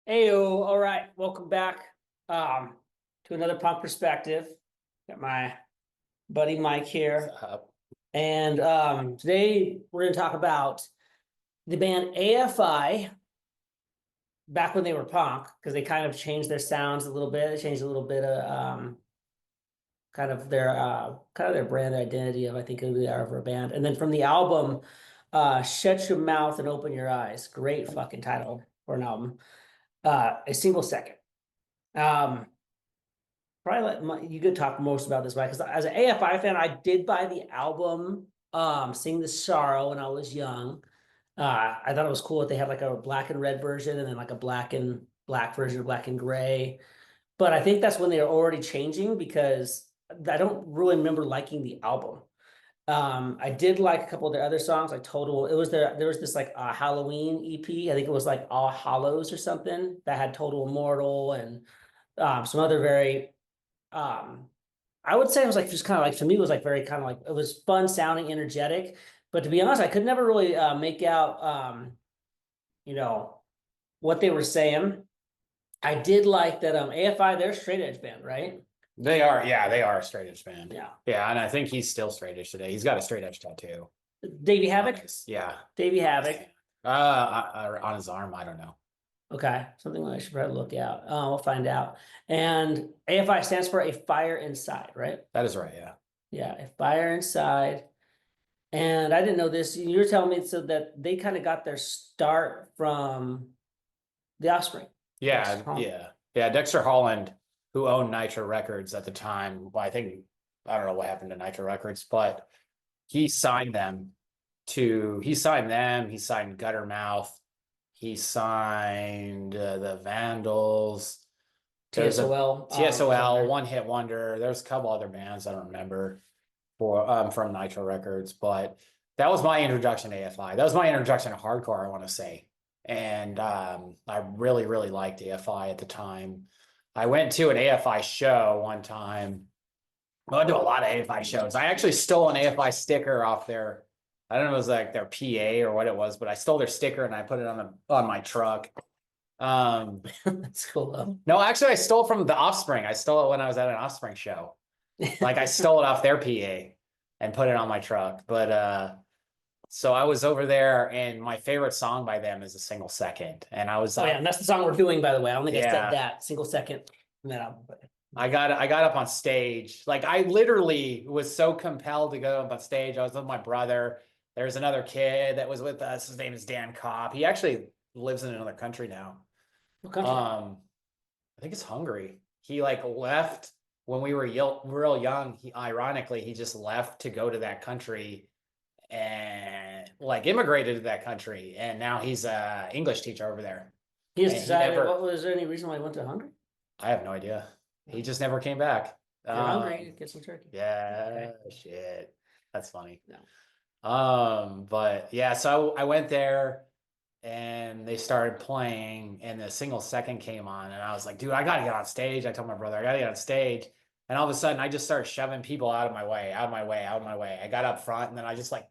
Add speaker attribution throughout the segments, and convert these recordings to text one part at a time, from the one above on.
Speaker 1: Heyo, all right, welcome back to another punk perspective. Got my buddy Mike here, and today we're going to talk about the band AFI back when they were punk, because they kind of changed their sounds a little bit. They changed a little bit of kind of their brand identity of I think who they are for a band. And then from the album, Shut Your Mouth and Open Your Eyes. Great fucking title for an album. A single second. Probably you could talk most about this, right? Because as an AFI fan, I did buy the album, Sing the Sorrow when I was young. I thought it was cool that they had like a black and red version and then like a black and black version, black and gray. But I think that's when they were already changing because I don't really remember liking the album. I did like a couple of their other songs, like Total. There was this like Halloween EP. I think it was like All Hallows or something that had Total Immortal and some other very I would say it was like just kind of like to me it was like very kind of like it was fun sounding, energetic. But to be honest, I could never really make out you know what they were saying. I did like that AFI, they're a straight edge band, right?
Speaker 2: They are, yeah, they are a straight edge band.
Speaker 1: Yeah.
Speaker 2: Yeah, and I think he's still straight edge today. He's got a straight edge tattoo.
Speaker 1: Davy Havoc?
Speaker 2: Yeah.
Speaker 1: Davy Havoc.
Speaker 2: On his arm, I don't know.
Speaker 1: Okay, something I should probably look out. We'll find out. And AFI stands for A Fire Inside, right?
Speaker 2: That is right, yeah.
Speaker 1: Yeah, A Fire Inside. And I didn't know this. You were telling me so that they kind of got their start from The Offspring.
Speaker 2: Yeah, yeah. Dexter Holland, who owned Nitro Records at the time. Well, I don't know what happened to Nitro Records, but he signed them. He signed Guttermouth. He signed the Vandals. TSOL, One Hit Wonder. There's a couple other bands I don't remember from Nitro Records, but that was my introduction to AFI. That was my introduction to hardcore, I want to say. And I really, really liked AFI at the time. I went to an AFI show one time. I went to a lot of AFI shows. I actually stole an AFI sticker off their, I don't know if it was like their PA or what it was, but I stole their sticker and I put it on my truck.
Speaker 1: That's cool though.
Speaker 2: No, actually I stole from the Offspring. I stole it when I was at an Offspring show. Like I stole it off their PA and put it on my truck. But so I was over there and my favorite song by them is A Single Second. And I was
Speaker 1: yeah, and that's the song we're doing, by the way. I don't think I said that. Single Second.
Speaker 2: I got up on stage. Like I literally was so compelled to go up on stage. I was with my brother. There's another kid that was with us. His name is Dan Kopp. He actually lives in another country now.
Speaker 1: What country?
Speaker 2: I think it's Hungary. He like left when we were real young. Ironically, he just left to go to that country and like immigrated to that country. And now he's a English teacher over there.
Speaker 1: He just decided, was there any reason why he went to Hungary?
Speaker 2: I have no idea. He just never came back.
Speaker 1: You're hungry, get some turkey.
Speaker 2: Yeah, okay. Shit. That's funny.
Speaker 1: No.
Speaker 2: But yeah, so I went there and they started playing and the Single Second came on and I was like, dude, I gotta get on stage. I told my brother, I gotta get on stage. And all of a sudden I just started shoving people out of my way. I got up front and then I just like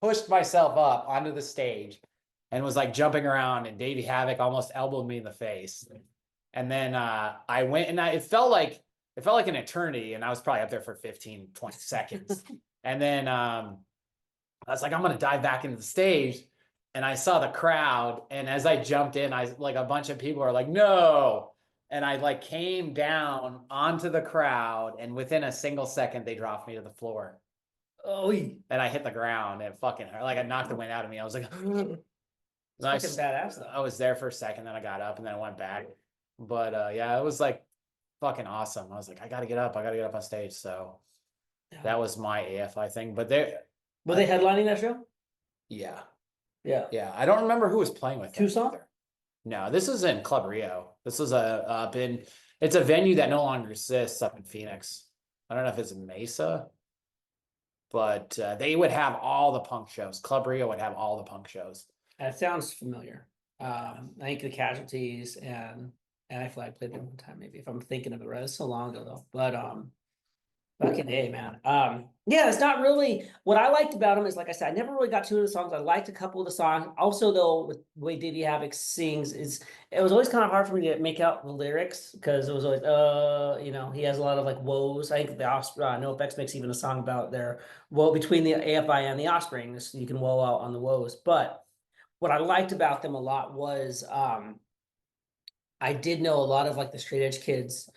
Speaker 2: pushed myself up onto the stage and was like jumping around and Davy Havoc almost elbowed me in the face. And then I went and it felt like an eternity and I was probably up there for 15, 20 seconds. And then I was like, I'm going to dive back into the stage. And I saw the crowd. And as I jumped in, a bunch of people are like, no. And I like came down onto the crowd. And within a single second, they dropped me to the floor.
Speaker 1: Oh,
Speaker 2: and I hit the ground and fucking hurt. Like I knocked the wind out of me. I was like,
Speaker 1: it's fucking badass though.
Speaker 2: I was there for a second. Then I got up and then I went back. But yeah, it was like fucking awesome. I was like, I got to get up on stage. So that was my AFI thing. But
Speaker 1: were they headlining that show?
Speaker 2: Yeah.
Speaker 1: Yeah.
Speaker 2: I don't remember who was playing with
Speaker 1: Tucson?
Speaker 2: No, this is in Club Rio. This was it's a venue that no longer exists up in Phoenix. I don't know if it's in Mesa, but they would have all the punk shows. Club Rio would have all the punk shows.
Speaker 1: That sounds familiar. I think the Casualties and I played them one time, maybe if I'm thinking of it right. It's so long ago though. But Fucking A, man. Yeah, it's not really what I liked about him is like I said, I never really got too into the songs. I liked a couple of the songs. Also, though, with the way Davy Havoc sings, is it was always kind of hard for me to make out the lyrics because it was always he has a lot of like woes. I think the Offspring, NoFX makes even a song about their woe between the AFI and the Offspring. So you can woe out on the woes. But what I liked about them a lot was I did know a lot of like the straight edge kids.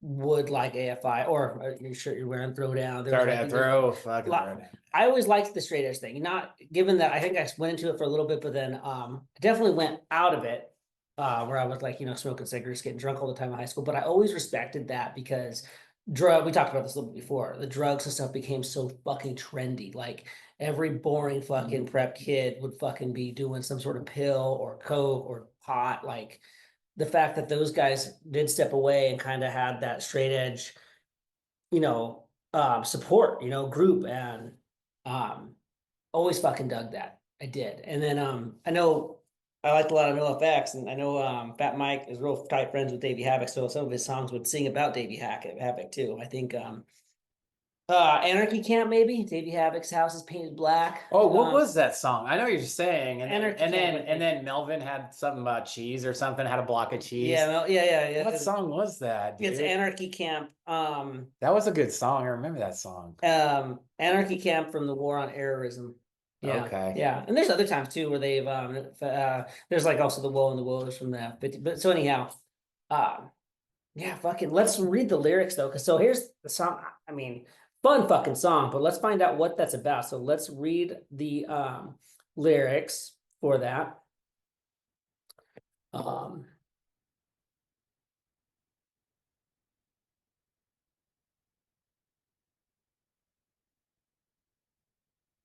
Speaker 1: Would like AFI or your shirt you're wearing throwdown. There was like
Speaker 2: Fucking throw down.
Speaker 1: I always liked the straight edge thing. Not given that I think I went into it for a little bit, but then definitely went out of it where I was like, smoking cigarettes, getting drunk all the time in high school. But I always respected that because we talked about this a little bit before. The drugs and stuff became so fucking trendy. Like every boring fucking prep kid would fucking be doing some sort of pill or coke or pot. Like the fact that those guys did step away and kind of had that straight edge, support, group and always fucking dug that. I did. And then I know I liked a lot of NoFX and I know Fat Mike is real tight friends with Davey Havoc, so some of his songs would sing about Davey Havoc too. I think Anarchy Camp, maybe. Davey Havoc's house is painted black.
Speaker 2: Oh, what was that song? I know what you're saying. And
Speaker 1: Anarchy
Speaker 2: and then
Speaker 1: Camp,
Speaker 2: and then Melvin had something about cheese or something, had a block of cheese.
Speaker 1: Yeah, no, yeah.
Speaker 2: What song was that, dude?
Speaker 1: It's Anarchy Camp.
Speaker 2: That was a good song. I remember that song.
Speaker 1: Anarchy Camp from the War on Errorism. Yeah,
Speaker 2: Okay.
Speaker 1: yeah, and there's other times too where they've there's like also the Woe and the Woes from the 50. But so anyhow, yeah, fucking let's read the lyrics though, because so here's the song. I mean, fun fucking song, but let's find out what that's about. So let's read the lyrics for that.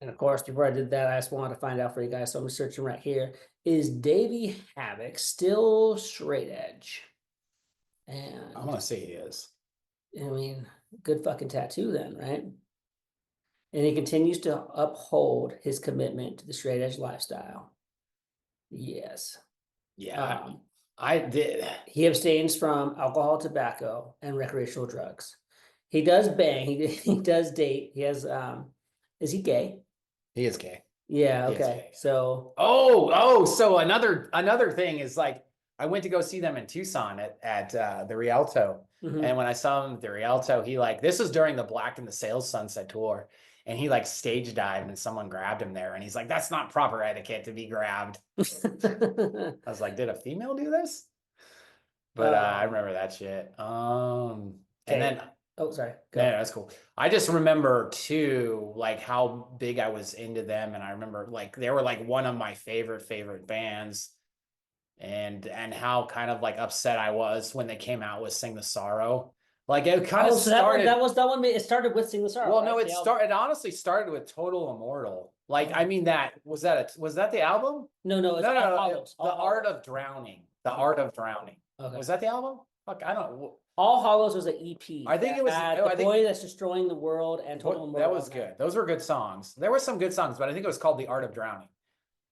Speaker 1: And of course, before I did that, I just wanted to find out for you guys. So I'm searching right here. Is Davy Havoc still straight edge? And
Speaker 2: I'm gonna say he is.
Speaker 1: I mean, good fucking tattoo then, right? And he continues to uphold his commitment to the straight edge lifestyle. Yes.
Speaker 2: Yeah, I did.
Speaker 1: He abstains from alcohol, tobacco, and recreational drugs. He does bang. He does date. He has is he gay?
Speaker 2: He is gay.
Speaker 1: Yeah,
Speaker 2: He is
Speaker 1: okay.
Speaker 2: gay.
Speaker 1: So
Speaker 2: So another thing is like I went to go see them in Tucson at the Rialto. And when I saw him at the Rialto, he like this was during the Black and the Sails Sunset tour. And he like stage dived and someone grabbed him there. And he's like, that's not proper etiquette to be grabbed. I was like, did a female do this? But I remember that shit. And then
Speaker 1: oh, sorry. Go.
Speaker 2: Yeah, that's cool. I just remember too, like how big I was into them, and I remember like they were like one of my favorite bands, and how kind of like upset I was when they came out with "Sing the Sorrow." Like it kind of started.
Speaker 1: That was that one. It started with "Sing the Sorrow."
Speaker 2: Well,
Speaker 1: right?
Speaker 2: no, it started. It honestly started with "Total Immortal." Like I mean, was that the album?
Speaker 1: No, it's All Hollows.
Speaker 2: The Art of Drowning. The Art of Drowning.
Speaker 1: Okay.
Speaker 2: Was that the album? Fuck, I don't.
Speaker 1: All Hollows was an EP.
Speaker 2: I think it was
Speaker 1: the boy that's destroying the world and Total Immortal.
Speaker 2: That was good. Those were good songs. There were some good songs, but I think it was called The Art of Drowning.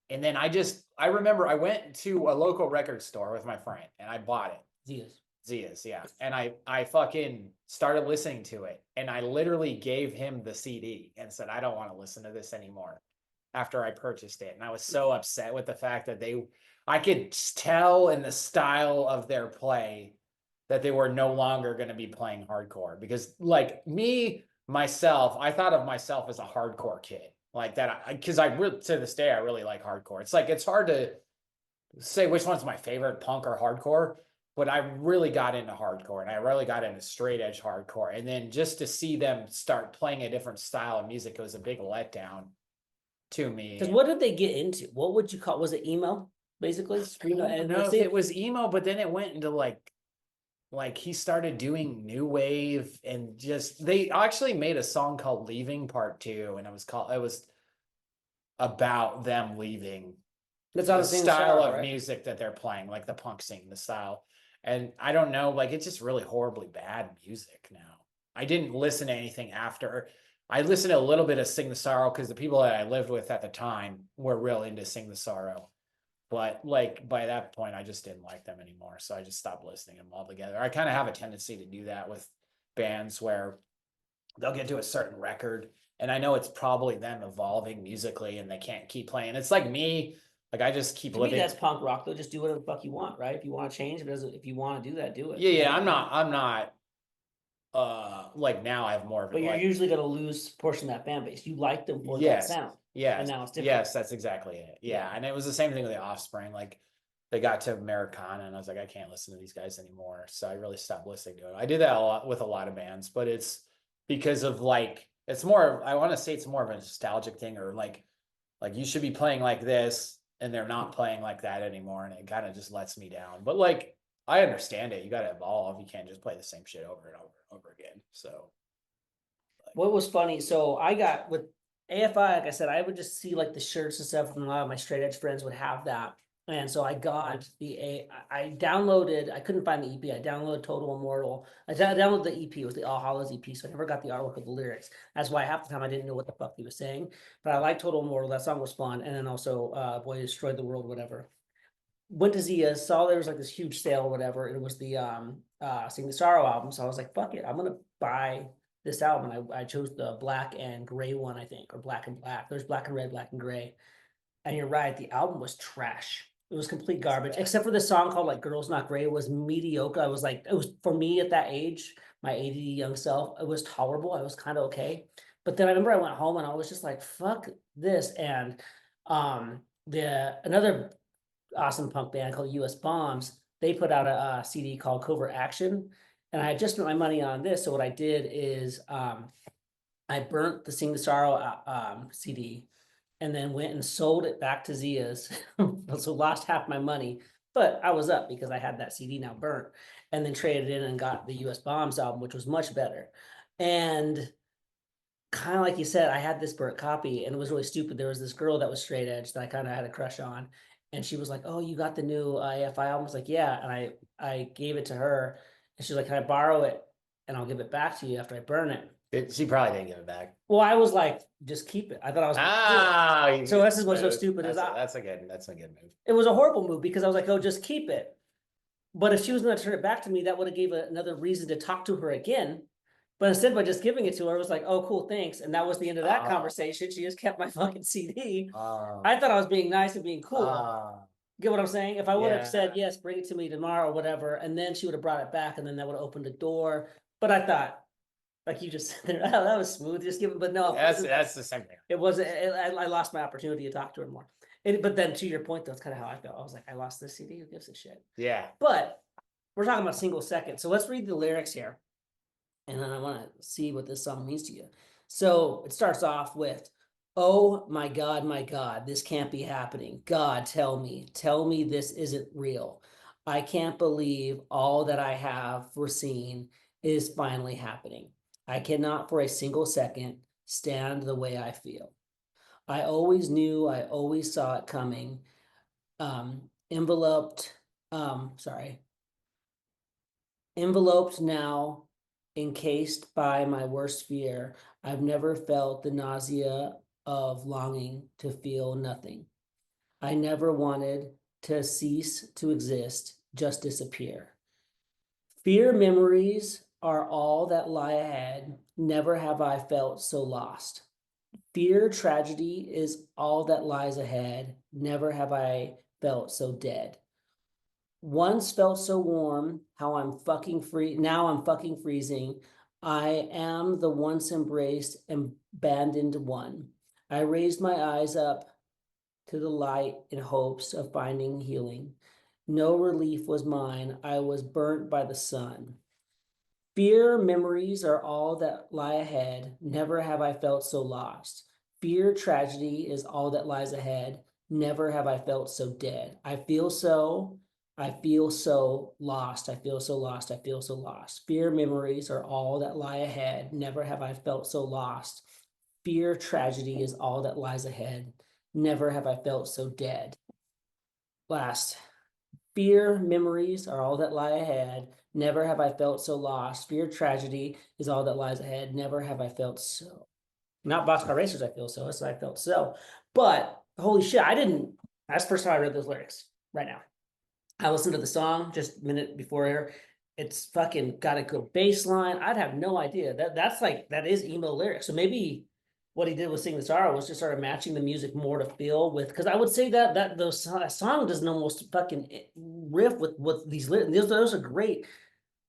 Speaker 2: And then I remember I went to a local record store with my friend and I bought it. Zia's, yeah. And I fucking started listening to it. And I literally gave him the CD and said, I don't want to listen to this anymore after I purchased it. And I was so upset with the fact that I could tell in the style of their play that they were no longer going to be playing hardcore because like myself, I thought of myself as a hardcore kid like that. Cause to this day, I really like hardcore. It's like, it's hard to say which one's my favorite, punk or hardcore, but I really got into hardcore and I really got into straight edge hardcore. And then just to see them start playing a different style of music was a big letdown to me.
Speaker 1: Because what did they get into? What would you call, was it emo basically?
Speaker 2: I don't know if it was emo, but then it went into like he started doing new wave and they actually made a song called Leaving Part 2 and it was about them leaving
Speaker 1: the
Speaker 2: style of music that they're playing, like the punk scene, the style. And I don't know, like it's just really horribly bad music now. I didn't listen to anything after. I listened to a little bit of Sing the Sorrow because the people that I lived with at the time were real into Sing the Sorrow. But like by that point, I just didn't like them anymore. So I just stopped listening to them altogether. I kind of have a tendency to do that with bands where they'll get to a certain record, and I know it's probably them evolving musically, and they can't keep playing. It's like me, like I just keep
Speaker 1: To me,
Speaker 2: living.
Speaker 1: that's punk rock. They'll just do whatever the fuck you want, right? If you want to change, if you want to do that, do it.
Speaker 2: Yeah, I'm not. Like now I have more of
Speaker 1: But
Speaker 2: it.
Speaker 1: you're
Speaker 2: Like,
Speaker 1: usually going to lose a portion of that fan base. You like them for that
Speaker 2: yes,
Speaker 1: sound, and
Speaker 2: yes,
Speaker 1: now it's different.
Speaker 2: yes, that's exactly it. Yeah,
Speaker 1: Yeah.
Speaker 2: and it was the same thing with the Offspring. Like they got to Americana, and I was like, I can't listen to these guys anymore. So I really stopped listening to it. I did that a lot with a lot of bands, but it's because of like it's more. I want to say it's more of a nostalgic thing, or like you should be playing like this, and they're not playing like that anymore, and it kind of just lets me down. But like I understand it. You got to evolve. You can't just play the same shit over and over and over again. So.
Speaker 1: What was funny, so I got with AFI, like I said, I would just see like the shirts and stuff, and a lot of my straight edge friends would have that. And so I got I downloaded, I couldn't find the EP. I downloaded Total Immortal. I downloaded the EP, it was the All Hallows EP, so I never got the artwork of the lyrics. That's why half the time I didn't know what the fuck he was saying. But I like Total Immortal, that song was fun. And then also Boy Destroyed the World, whatever. Went to Zia's, saw there was like this huge sale or whatever. It was the Sing the Sorrow album. So I was like, fuck it, I'm gonna buy this album. I chose the black and gray one, I think, or black and black. There's black and red, black and gray. And you're right, the album was trash. It was complete garbage, except for the song called like Girls Not Gray. It was mediocre. I was like, it was for me at that age, my ADD young self, it was tolerable. I was kind of okay. But then I remember I went home and I was just like, fuck this. And another awesome punk band called US Bombs, they put out a CD called Covert Action. And I had just spent my money on this. So what I did is I burnt the Sing the Sorrow CD and then went and sold it back to Zia's. So lost half my money, but I was up because I had that CD now burnt, and then traded in and got the US Bombs album, which was much better. And kind of like you said, I had this burnt copy, and it was really stupid. There was this girl that was straight edge that I kind of had a crush on, and she was like, "Oh, you got the new AFI album?" I was like, "Yeah," and I gave it to her, and she's like, "Can I borrow it? And I'll give it back to you after I burn it."
Speaker 2: She probably didn't give it back.
Speaker 1: Well, I was like, "Just keep it." I thought I was. So this is what's so stupid is
Speaker 2: that's a good move.
Speaker 1: it was a horrible move because I was like, "Oh, just keep it." But if she was going to turn it back to me, that would have gave another reason to talk to her again. But instead, by just giving it to her, it was like, "Oh, cool, thanks," and that was the end of that conversation. She just kept my fucking CD. I thought I was being nice and being cool. Get what I'm saying? If I would have said yes, bring it to me tomorrow or whatever, and then she would have brought it back, and then that would have opened the door. But I thought, like you just said there, oh, that was smooth. Just give it, but no,
Speaker 2: that's the same thing.
Speaker 1: It wasn't. I lost my opportunity to talk to her more. But then to your point, that's kind of how I felt. I was like, I lost this CD. Who gives a shit?
Speaker 2: Yeah.
Speaker 1: But we're talking about single second, so let's read the lyrics here, and then I want to see what this song means to you. So it starts off with, "Oh my God, this can't be happening. God, tell me this isn't real. I can't believe all that I have foreseen is finally happening. I cannot for a single second stand the way I feel. I always knew, I always saw it coming. Enveloped, sorry, enveloped now, encased by my worst fear. I've never felt the nausea of longing to feel nothing. I never wanted to cease to exist, just disappear. Fear memories are all that lie ahead. Never have I felt so lost. Fear tragedy is all that lies ahead. Never have I felt so dead. Once felt so warm, how I'm fucking free. Now I'm fucking freezing. I am the once embraced and abandoned one. I raised my eyes up to the light in hopes of finding healing. No relief was mine. I was burnt by the sun. Fear memories are all that lie ahead. Never have I felt so lost. Fear tragedy is all that lies ahead. Never have I felt so dead. I feel so lost. I feel so lost. I feel so lost. Fear memories are all that lie ahead. Never have I felt so lost. Fear tragedy is all that lies ahead. Never have I felt so dead. Last. Fear memories are all that lie ahead. Never have I felt so lost. Fear tragedy is all that lies ahead. Never have I felt so. Not Boxcar Racers, I feel so. It's I felt so. But holy shit, that's the first time I read those lyrics right now. I listened to the song just a minute before here. it's fucking got a good bass line. I'd have no idea. That's like that is emo lyrics. So maybe what he did with Sing the Sorrow was just started matching the music more to feel with, because I would say that those song doesn't almost fucking riff with these lyrics. Those are great.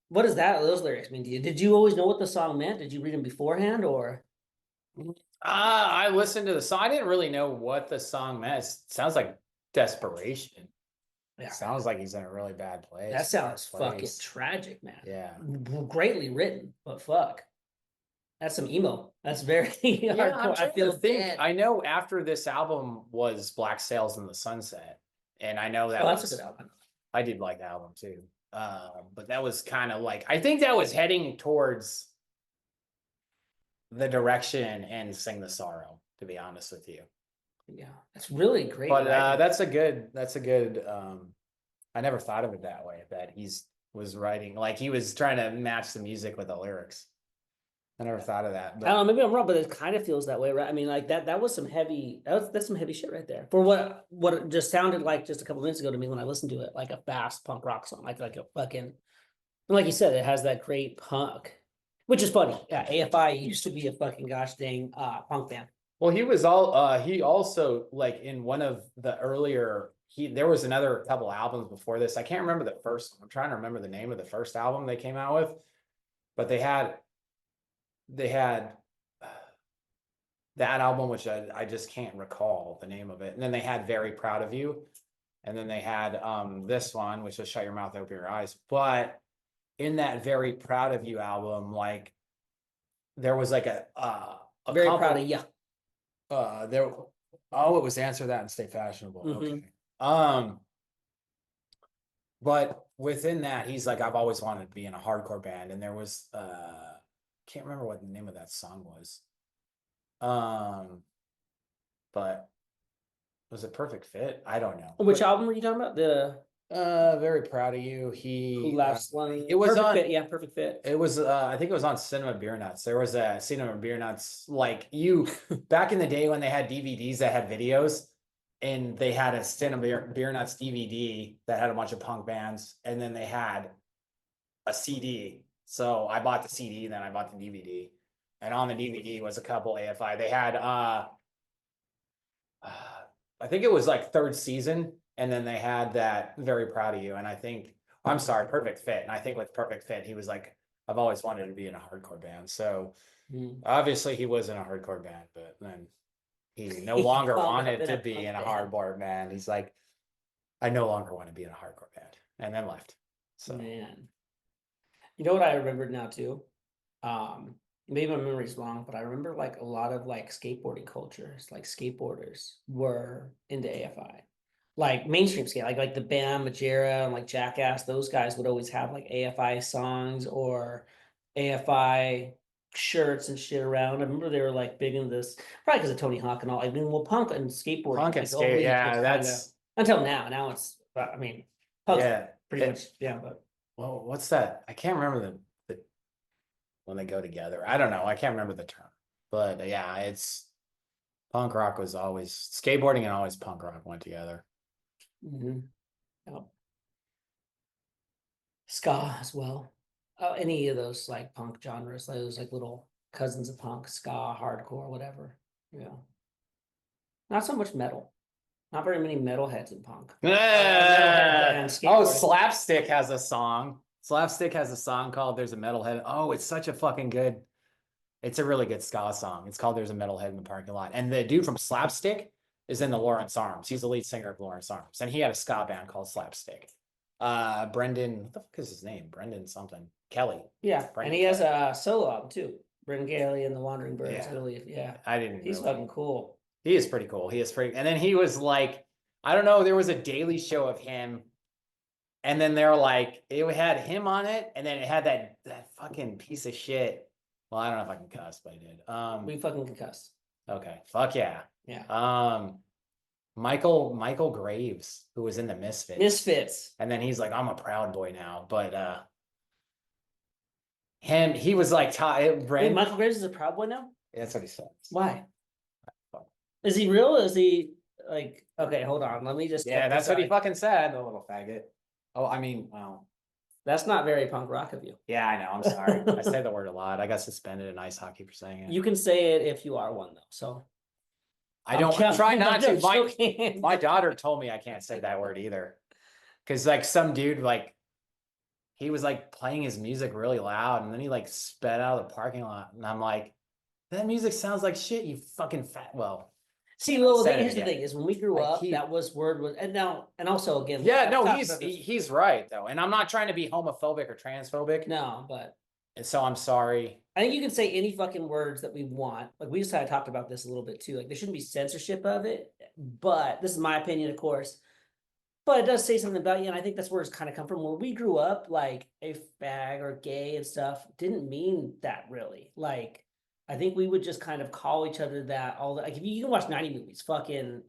Speaker 1: What is that? Those lyrics mean to you? Did you always know what the song meant? Did you read them beforehand or?
Speaker 2: I listened to the song. I didn't really know what the song meant. It sounds like desperation.
Speaker 1: Yeah,
Speaker 2: Sounds like he's in a really bad place.
Speaker 1: that sounds fucking
Speaker 2: place.
Speaker 1: tragic, man.
Speaker 2: Yeah.
Speaker 1: Greatly written, but fuck. That's some emo. That's very
Speaker 2: Yeah, I'm
Speaker 1: hardcore. I
Speaker 2: trying to
Speaker 1: feel
Speaker 2: think.
Speaker 1: bad.
Speaker 2: I know after this album was Black Sails in the Sunset, and I know that
Speaker 1: Oh, that's
Speaker 2: was
Speaker 1: a good album.
Speaker 2: I did like the album too. But that was kind of like I think that was heading towards the direction and Sing the Sorrow, to be honest with you.
Speaker 1: Yeah, it's really great.
Speaker 2: But
Speaker 1: writing.
Speaker 2: that's a good I never thought of it that way, that he's was writing like he was trying to match the music with the lyrics. I never thought of that.
Speaker 1: I
Speaker 2: But
Speaker 1: don't know, maybe I'm wrong, but it kind of feels that way, right? I mean, like that was some heavy, that's some heavy shit right there. For what it just sounded like just a couple minutes ago to me when I listened to it, like a fast punk rock song, like a fucking, like you said, it has that great punk, which is funny. Yeah, AFI used to be a fucking gosh dang punk band.
Speaker 2: well, he also like in one of the earlier there was another couple albums before this. I can't remember the first. I'm trying to remember the name of the first album they came out with, but they had that album, which I just can't recall the name of it. And then they had Very Proud of You. And then they had this one, which was Shut Your Mouth, Open Your Eyes. But in that Very Proud of You album, like there was like a
Speaker 1: Very
Speaker 2: couple,
Speaker 1: proud of you.
Speaker 2: there oh, it was Answer That and Stay Fashionable.
Speaker 1: Mhm.
Speaker 2: Okay. But within that, he's like, I've always wanted to be in a hardcore band. And there was can't remember what the name of that song was. But was it Perfect Fit? I don't know.
Speaker 1: Which album were you talking about? The
Speaker 2: Very Proud of You.
Speaker 1: Who Laughs Lonely?
Speaker 2: It was
Speaker 1: Perfect
Speaker 2: on
Speaker 1: Fit, yeah, Perfect Fit.
Speaker 2: It was I think it was on Cinema Beer Nuts. There was a Cinema Beer Nuts like you back in the day when they had DVDs that had videos, and they had a Cinema Beer Nuts DVD that had a bunch of punk bands, and then they had a CD. So I bought the CD, then I bought the DVD. And on the DVD was a couple AFI. They had I think it was like third season, and then they had that Very Proud of You. And I think I'm sorry, Perfect Fit. And I think with Perfect Fit, he was like, I've always wanted to be in a hardcore band. So obviously he was in a hardcore band, but then he no longer wanted to be in a hardcore band. He's like, I no longer want to be in a hardcore band, and then left. So
Speaker 1: Man, you know what I remembered now too? Maybe my memory's wrong, but I remember like a lot of like skateboarding cultures, like skateboarders were into AFI. Like mainstream skate, like the Bam, Majera, and like Jackass, those guys would always have like AFI songs or AFI shirts and shit around. I remember they were like big into this, probably because of Tony Hawk and all. I mean, well, punk and skateboarding,
Speaker 2: punk and
Speaker 1: like,
Speaker 2: skate,
Speaker 1: always
Speaker 2: yeah,
Speaker 1: was
Speaker 2: that's
Speaker 1: until now. Now it's, I mean, punk's
Speaker 2: yeah,
Speaker 1: pretty much, yeah, but
Speaker 2: well, what's that? I can't remember the when they go together. I don't know. I can't remember the term, but yeah, it's punk rock was always skateboarding and always punk rock went together.
Speaker 1: Yep. Ska as well. Any of those like punk genres, those like little cousins of punk, ska, hardcore, whatever. Yeah. Not so much metal. Not very many metalheads in punk. And
Speaker 2: Oh,
Speaker 1: skateboarding.
Speaker 2: Slapstick has a song. Slapstick has a song called There's a Metalhead. Oh, it's such a fucking good. It's a really good ska song. It's called There's a Metalhead in the Parking Lot. And the dude from Slapstick is in the Lawrence Arms. He's the lead singer of Lawrence Arms. And he had a ska band called Slapstick. Brendan, what the fuck is his name? Brendan something. Kelly.
Speaker 1: Yeah.
Speaker 2: Brendan
Speaker 1: And he has a solo album too. Brendan Kelly and the Wandering Birds.
Speaker 2: Yeah.
Speaker 1: I believe. Yeah.
Speaker 2: I didn't
Speaker 1: He's
Speaker 2: really.
Speaker 1: fucking cool.
Speaker 2: He is pretty cool. He is pretty. And then he was like, I don't know, there was a daily show of him. And then they're like, it had him on it, and then it had that fucking piece of shit. Well, I don't know if I can cuss, but I did.
Speaker 1: We fucking can cuss.
Speaker 2: Okay, fuck yeah.
Speaker 1: Yeah.
Speaker 2: Michael Graves, who was in the Misfits.
Speaker 1: Misfits.
Speaker 2: And then he's like, I'm a Proud Boy now. But he was like
Speaker 1: Wait, Michael Graves is a Proud Boy now?
Speaker 2: That's what he said.
Speaker 1: Why? Is he real? Is he like, okay, hold on. Let me just
Speaker 2: Yeah, that's what he fucking said, the little faggot. Oh, I mean, well,
Speaker 1: That's not very punk rock of you.
Speaker 2: Yeah, I know. I'm sorry. I say the word a lot. I got suspended in ice hockey for saying it.
Speaker 1: You can say it if you are one though. So
Speaker 2: I don't try not to.
Speaker 1: My
Speaker 2: My daughter told me I can't say that word either. Cause like some dude, like he was like playing his music really loud and then he like sped out of the parking lot. And I'm like, that music sounds like shit, you fucking fat. Well,
Speaker 1: See, well,
Speaker 2: said it
Speaker 1: here's the
Speaker 2: again.
Speaker 1: thing: is when we grew
Speaker 2: Like
Speaker 1: up, that word was, and now, and also again,
Speaker 2: Yeah,
Speaker 1: I've
Speaker 2: no,
Speaker 1: talked about this.
Speaker 2: he's right though. And I'm not trying to be homophobic or transphobic.
Speaker 1: No, but
Speaker 2: And so I'm sorry.
Speaker 1: I think you can say any fucking words that we want. Like we just kind of talked about this a little bit too. Like there shouldn't be censorship of it, but this is my opinion, of course. But it does say something about you, and I think that's where it's kind of come from. Where we grew up, like a fag or gay and stuff, didn't mean that really. Like I think we would just kind of call each other that all the, like if you can watch 90 movies, fucking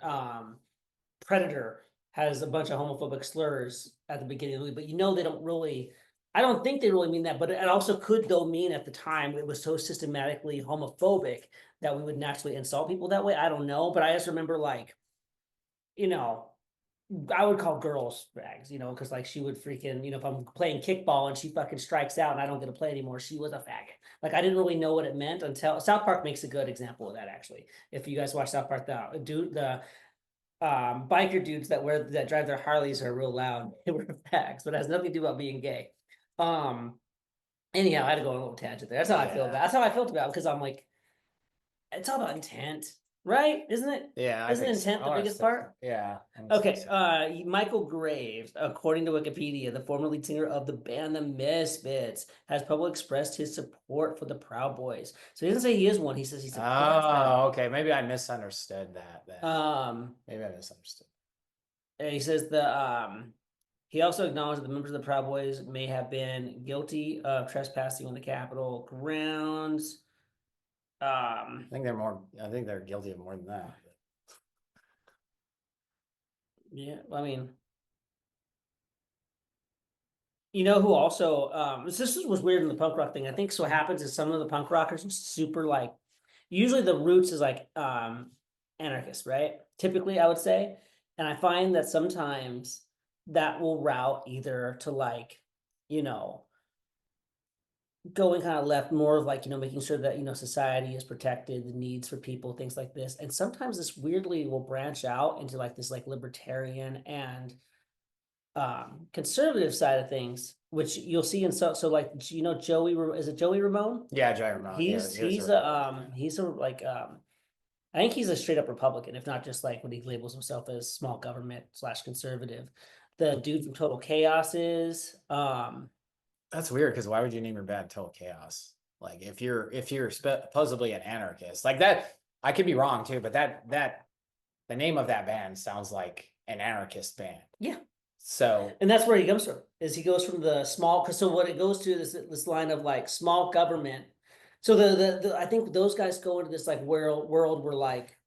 Speaker 1: Predator has a bunch of homophobic slurs at the beginning of the movie, but you know they don't really. I don't think they really mean that, but it also could though mean at the time it was so systematically homophobic that we would naturally insult people that way. I don't know, but I just remember like, you know, I would call girls fags, you know, because like she would freaking, you know, if I'm playing kickball and she fucking strikes out and I don't get to play anymore, she was a faggot. Like I didn't really know what it meant until South Park makes a good example of that actually. If you guys watch South Park, the biker dudes that drive their Harleys are real loud. They were fags, but it has nothing to do about being gay. Um, anyhow, I had to go on a little tangent there. That's how I feel about. That's how I felt about it because I'm like, it's all about intent, right? Isn't it?
Speaker 2: Yeah,
Speaker 1: Isn't intent the biggest part?
Speaker 2: Yeah.
Speaker 1: Okay, Michael Graves, according to Wikipedia, the former lead singer of the band The Misfits, has publicly expressed his support for the Proud Boys. So he doesn't say he is one. He says he supports them.
Speaker 2: Oh, okay. Maybe I misunderstood that then. Maybe I misunderstood.
Speaker 1: And he says he also acknowledged that the members of the Proud Boys may have been guilty of trespassing on the Capitol grounds.
Speaker 2: I think they're guilty of more than that.
Speaker 1: Yeah, I mean, you know who also this was weird in the punk rock thing. I think so what happens is some of the punk rockers are super like usually the roots is like anarchist, right? Typically, I would say. And I find that sometimes that will route either to like, you know, going kind of left more of like, you know, making sure that, you know, society is protected, the needs for people, things like this. And sometimes this weirdly will branch out into like this like libertarian and conservative side of things, which you'll see in so like you know is it Joey Ramone?
Speaker 2: Yeah, Joey Ramone.
Speaker 1: He's a like I think he's a straight up Republican, if not just like what he labels himself as small government / conservative. The dude from Total Chaos is
Speaker 2: That's weird because why would you name your band Total Chaos? Like if you're supposedly an anarchist like that, I could be wrong too, but that the name of that band sounds like an anarchist band.
Speaker 1: Yeah.
Speaker 2: So
Speaker 1: and that's where he comes from. Is he goes from the small because so what it goes to this line of like small government. So the I think those guys go into this like world where like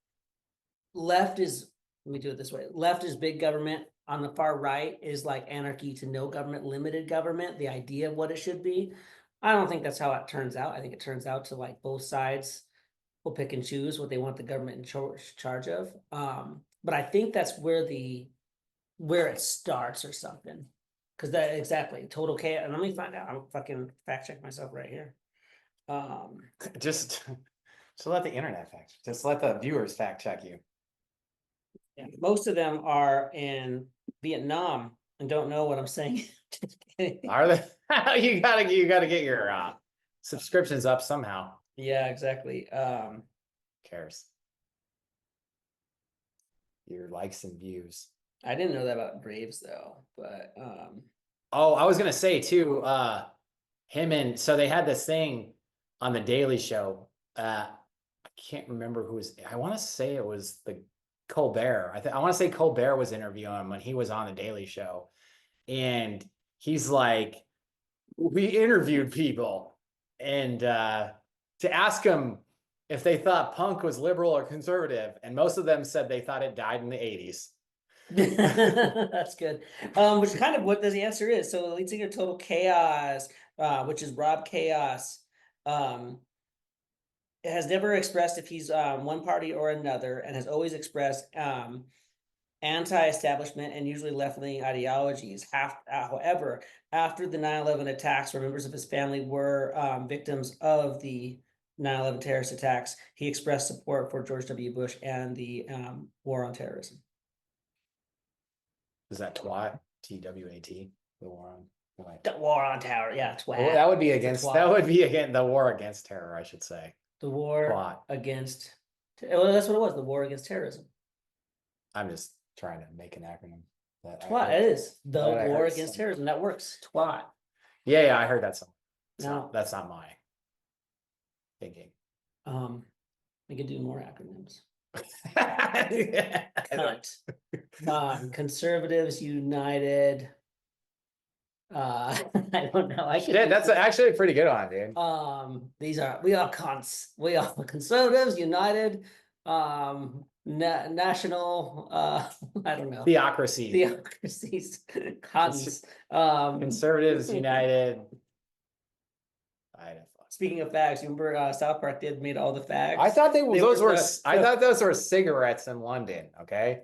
Speaker 1: left is let me do it this way. Left is big government. On the far right is like anarchy to no government, limited government, the idea of what it should be. I don't think that's how it turns out. I think it turns out to like both sides will pick and choose what they want the government in charge of. But I think that's where it starts or something. Because that exactly total chaos. And let me find out. I'm fucking fact check myself right here.
Speaker 2: just let the internet just let the viewers fact check you.
Speaker 1: Yeah, most of them are in Vietnam and don't know what I'm saying.
Speaker 2: Are they? you gotta get your subscriptions up somehow.
Speaker 1: Yeah, exactly.
Speaker 2: Cares your likes and views.
Speaker 1: I didn't know that about Graves though, but
Speaker 2: oh, I was gonna say too, him and so they had this thing on the Daily Show. I can't remember who was. I want to say it was the Colbert. I want to say Colbert was interviewing him when he was on the Daily Show, and he's like, we interviewed people, and to ask them if they thought punk was liberal or conservative, and most of them said they thought it died in the 80s.
Speaker 1: That's good. Which is kind of what the answer is. So the lead singer Total Chaos, which is Rob Chaos, has never expressed if he's one party or another, and has always expressed anti-establishment and usually left-leaning ideologies. However, after the 9/11 attacks, where members of his family were victims of the 9/11 terrorist attacks, he expressed support for George W. Bush and the war on terrorism.
Speaker 2: Is that twat? TWAT? The war on.
Speaker 1: The war on terror, yeah, twat.
Speaker 2: Well, that would be against. That would be against the war against terror, I should say.
Speaker 1: The war
Speaker 2: Twat.
Speaker 1: against. Well, that's what it was. The war against terrorism.
Speaker 2: I'm just trying to make an acronym.
Speaker 1: Twat. It is the war against terrorism. That works. Twat.
Speaker 2: Yeah, I heard that song.
Speaker 1: No,
Speaker 2: that's not my thinking.
Speaker 1: We could do more acronyms.
Speaker 2: Yeah.
Speaker 1: Cunt. Conservatives United. I don't know.
Speaker 2: That's actually a pretty good one, dude.
Speaker 1: We are cunts. We are Conservatives United. National. I don't know. Theocracies. Cunts.
Speaker 2: Conservatives United.
Speaker 1: Speaking of fags, you remember South Park made all the fags?
Speaker 2: I thought I thought those were cigarettes in London. Okay.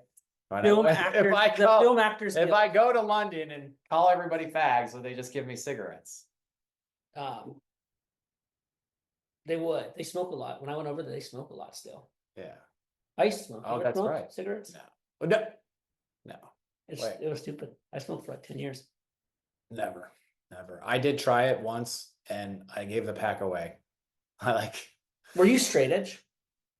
Speaker 1: Film actors.
Speaker 2: If I go to London and call everybody fags, will they just give me cigarettes?
Speaker 1: They would. They smoke a lot. When I went over there, they smoke a lot still.
Speaker 2: Yeah.
Speaker 1: I used to smoke.
Speaker 2: Oh, that's right.
Speaker 1: Cigarettes?
Speaker 2: No.
Speaker 1: It was stupid. I smoked for like 10 years.
Speaker 2: Never. I did try it once and I gave the pack away.
Speaker 1: Were you straight edge?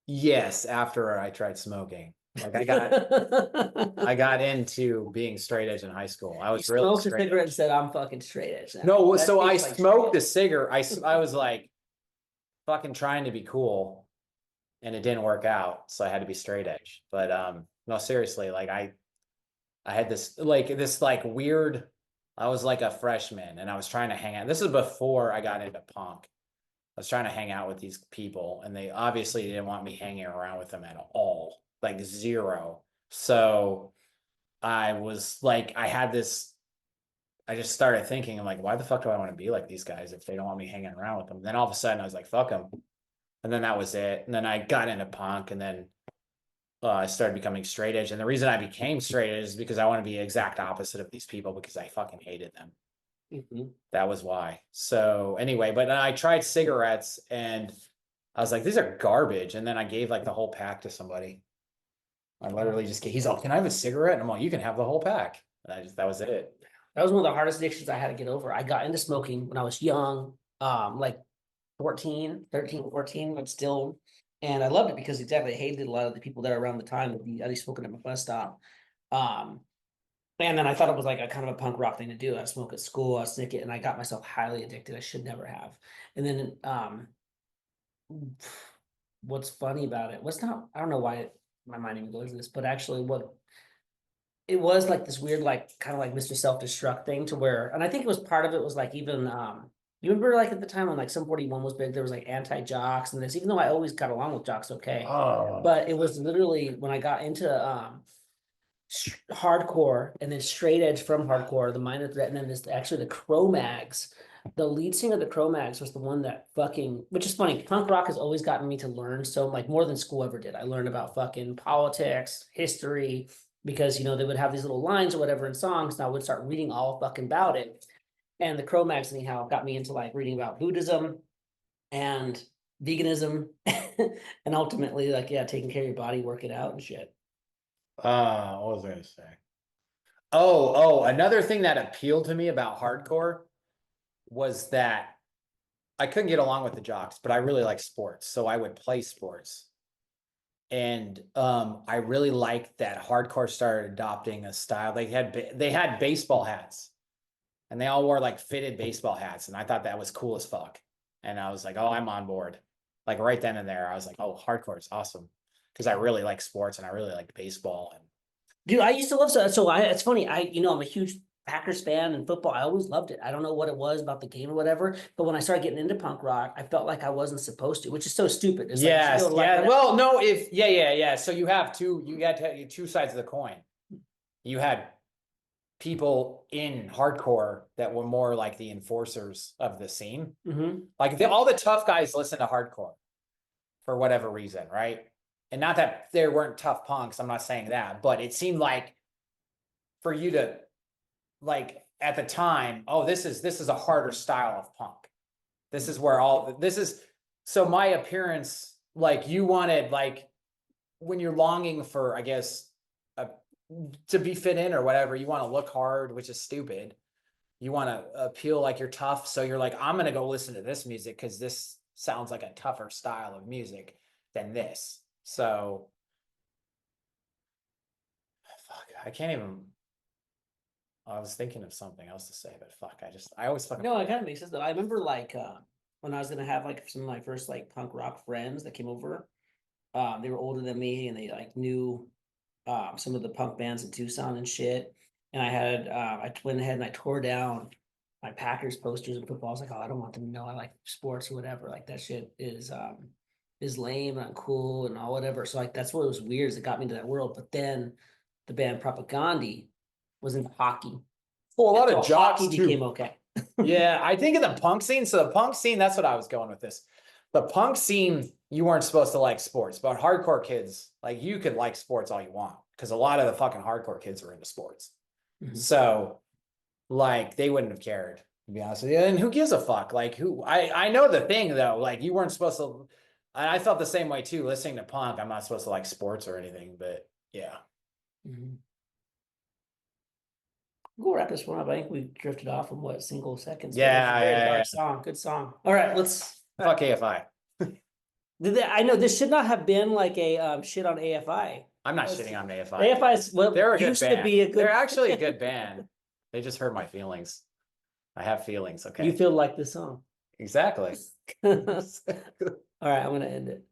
Speaker 2: Yes, after I tried smoking. Like I got into being straight edge in high school. I was really
Speaker 1: smoked a cigarette and said, I'm fucking straight edge now.
Speaker 2: No, so I smoked a cigarette. I was like fucking trying to be cool and it didn't work out. So I had to be straight edge. But no, seriously, like I had this weird, I was like a freshman and I was trying to hang out. This is before I got into punk. I was trying to hang out with these people and they obviously didn't want me hanging around with them at all. Like zero. So I was like, I just started thinking, I'm like, why the fuck do I want to be like these guys if they don't want me hanging around with them? Then all of a sudden I was like, fuck them. And then that was it. And then I got into punk and then I started becoming straight edge. And the reason I became straight edge is because I want to be the exact opposite of these people because I fucking hated them. Mm-hmm. That was why. So anyway, but I tried cigarettes and I was like, these are garbage. And then I gave like the whole pack to somebody. I literally he's like, can I have a cigarette? And I'm like, you can have the whole pack. And that was it.
Speaker 1: That was one of the hardest addictions I had to get over. I got into smoking when I was young, like 13, 14, but still. And I loved it because exactly I hated a lot of the people there around the time that I'd be smoking at my bus stop. And then I thought it was like a kind of a punk rock thing to do. I'd smoke at school, I'd snick it, and I got myself highly addicted. I should never have. And then what's funny about it I don't know why my mind even goes to this, but actually it was like this weird, like kind of like Mr. Self-Destruct thing to where, and I think it was part of it was like even you remember like at the time when like Sum 41 was big, there was like anti-jocks and this, even though I always got along with jocks okay. But it was literally when I got into hardcore and then straight edge from hardcore, the Minor Threat, and then the Cro-Mags. The lead singer of the Cro-Mags was the one that which is funny, punk rock has always gotten me to learn so like more than school ever did. I learned about fucking politics, history, because they would have these little lines or whatever in songs, and I would start reading all fucking about it. And the Cro-Mags anyhow got me into like reading about Buddhism and veganism and ultimately like taking care of your body, working out and shit.
Speaker 2: What was I gonna say? Oh, another thing that appealed to me about hardcore was that I couldn't get along with the jocks, but I really like sports. So I would play sports. And I really liked that hardcore started adopting a style. They had baseball hats and they all wore like fitted baseball hats. And I thought that was cool as fuck. And I was like, oh, I'm on board. Like right then and there, I was like, oh, hardcore is awesome. Because I really like sports and I really like baseball. And
Speaker 1: dude, I used to love it's funny. I'm a huge Packers fan and football. I always loved it. I don't know what it was about the game or whatever, but when I started getting into punk rock, I felt like I wasn't supposed to, which is so stupid. It's
Speaker 2: yes, well, no, so you got two sides of the coin. You had people in hardcore that were more like the enforcers of the scene. Mm-hmm. Like all the tough guys listen to hardcore for whatever reason, right? and not that there weren't tough punks, I'm not saying that, but it seemed like for you to like at the time, oh, this is a harder style of punk. This is where all this is. So my appearance, like you wanted, like when you're longing for, I guess, to be fit in or whatever, you want to look hard, which is stupid. You want to appeal like you're tough. So you're like, I'm going to go listen to this music because this sounds like a tougher style of music than this. So, fuck, I can't even. I was thinking of something else to say, but fuck, I always fucking.
Speaker 1: No, it kind of makes sense though. I remember like when I was gonna have like some of my first like punk rock friends that came over. They were older than me and they like knew some of the punk bands in Tucson and shit. And I went ahead and I tore down my Packers posters and football. I was like, oh, I don't want them to know I like sports or whatever. Like that shit is lame and uncool and all whatever. So like that's what was weird is it got me into that world. But then the band Propagandhi was in hockey.
Speaker 2: Well, a lot
Speaker 1: So
Speaker 2: of jocks
Speaker 1: hockey
Speaker 2: too.
Speaker 1: became okay.
Speaker 2: Yeah, I think in the punk scene. So the punk scene, that's what I was going with this. The punk scene, you weren't supposed to like sports, but hardcore kids, like you could like sports all you want because a lot of the fucking hardcore kids were into sports.
Speaker 1: Mhm.
Speaker 2: So, like, they wouldn't have cared, to be honest with you. And who gives a fuck? Like, who? I know the thing though. Like, you weren't supposed to. I felt the same way too. Listening to punk, I'm not supposed to like sports or anything, but yeah.
Speaker 1: Mhm. We'll wrap this one up. I think we drifted off from what single seconds. But it was a
Speaker 2: Yeah,
Speaker 1: very
Speaker 2: yeah,
Speaker 1: dark
Speaker 2: yeah.
Speaker 1: song. Good song. All right, let's.
Speaker 2: Fuck AFI.
Speaker 1: I know this should not have been like a shit on AFI.
Speaker 2: I'm not shitting on AFI.
Speaker 1: AFI is what
Speaker 2: They're a good
Speaker 1: used to
Speaker 2: band.
Speaker 1: be a good.
Speaker 2: They're actually a good band. They just hurt my feelings. I have feelings. Okay.
Speaker 1: You feel like the song.
Speaker 2: Exactly.
Speaker 1: All right, I'm gonna end it.